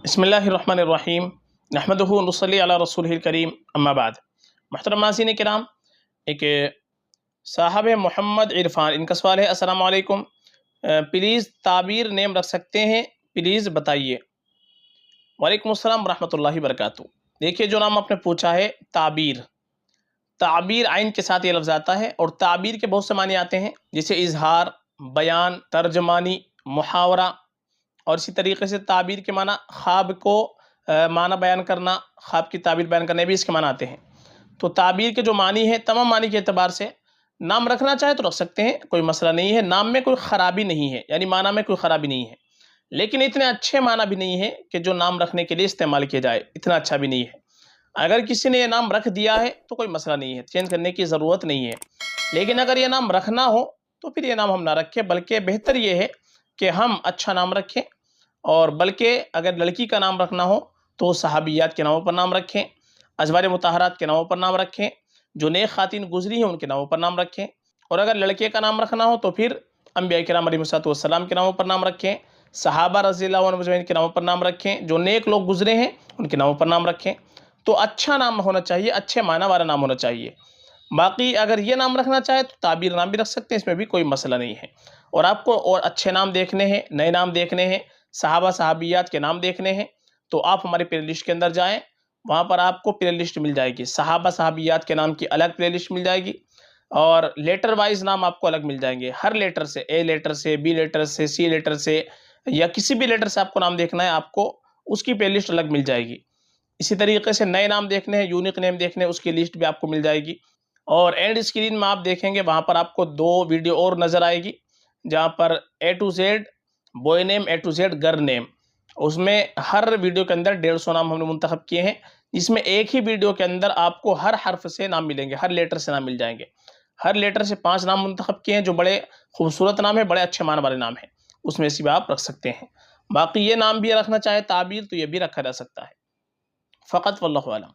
बिस्मिल्लाहिर्रहमानिर्रहीम नहमदुहु व नुसल्ली अला रसूलिहिल करीम अम्मा बाद। मुहतरम नाज़रीन किराम, एक साहब मोहम्मद इरफान, इनका सवाल है, अस्सलाम वालेकुम, प्लीज़ ताबीर नेम रख सकते हैं, प्लीज़ बताइए। वालेकुम अस्सलाम रहमतुल्लाहि बरकातुहू। देखिए, जो नाम आपने पूछा है ताबीर, ताबीर आइन के साथ ये लफ्ज़ आता है और ताबीर के बहुत से मानी आते हैं, जैसे इजहार, बयान, तर्जमानी, मुहावरा। और इसी तरीके से ताबीर के माना ख्वाब को माना बयान करना, ख्वाब की ताबीर बयान करने भी इसके माना आते हैं। तो ताबीर के जो मानी है, तमाम मानी के एतबार से नाम रखना चाहे तो रख सकते हैं, कोई मसला नहीं है। नाम में कोई ख़राबी नहीं है, यानी माना में कोई ख़राबी नहीं है, लेकिन इतने अच्छे माना भी नहीं है कि जो नाम रखने के लिए इस्तेमाल किया जाए, इतना अच्छा भी नहीं है। अगर किसी ने ये नाम रख दिया है तो कोई मसला नहीं है, चेंज करने की ज़रूरत नहीं है। लेकिन अगर ये नाम रखना हो तो फिर ये नाम हम ना रखें, बल्कि बेहतर ये है कि हम अच्छा नाम रखें। और बल्कि अगर लड़की का नाम रखना हो तो सहाबियात के नामों पर नाम रखें, अज़वाज मुताहरात के नामों पर नाम रखें, जो नेक ख़ातिन गुजरी हैं उनके नामों पर नाम रखें। और अगर लड़के का नाम रखना हो तो फिर अंबिया किराम अलैहिस्सलाम के नामों पर नाम रखें, सहाबा रज़ियल्लाहु अन्हुम अजमईन के नामों पर नाम रखें, जो नेक लोग गुजरे हैं उनके नामों पर नाम रखें। तो अच्छा नाम होना चाहिए, अच्छे माना वाला नाम होना चाहिए। बाकी अगर ये नाम रखना चाहे तो ताबीर नाम भी रख सकते हैं, इसमें भी कोई मसला नहीं है। और आपको और अच्छे नाम देखने हैं, नए नाम देखने हैं, सहाबा सहाबियात के नाम देखने हैं, तो आप हमारे प्ले लिस्ट के अंदर जाएँ, वहाँ पर आपको प्ले लिस्ट मिल जाएगी। सहाबा सहाबियात के नाम की अलग प्ले लिस्ट मिल जाएगी और लेटर वाइज नाम आपको अलग मिल जाएंगे। हर लेटर से, ए लेटर से, बी लेटर से, सी लेटर से, या किसी भी लेटर से आपको नाम देखना है, आपको उसकी प्ले लिस्ट अलग मिल जाएगी। इसी तरीके से नए नाम देखने हैं, यूनिक नेम देखने हैं, उसकी लिस्ट भी आपको मिल जाएगी। और एंड स्क्रीन में आप देखेंगे, वहाँ पर आपको 2 वीडियो और नज़र आएगी, जहाँ पर A to Z boy name, A to Z girl name. उसमें हर वीडियो के अंदर 150 नाम हमने मुंतखब किए हैं, जिसमें एक ही वीडियो के अंदर आपको हर हर्फ से नाम मिलेंगे, हर लेटर से नाम मिल जाएंगे। हर लेटर से 5 नाम मुंतखब किए हैं, जो बड़े खूबसूरत नाम है, बड़े अच्छे माना वाले नाम हैं, उसमें से भी आप रख सकते हैं। बाकी ये नाम भी रखना चाहे ताबीर, तो ये भी रखा जा सकता है। फ़कत वल्लाहु आलम।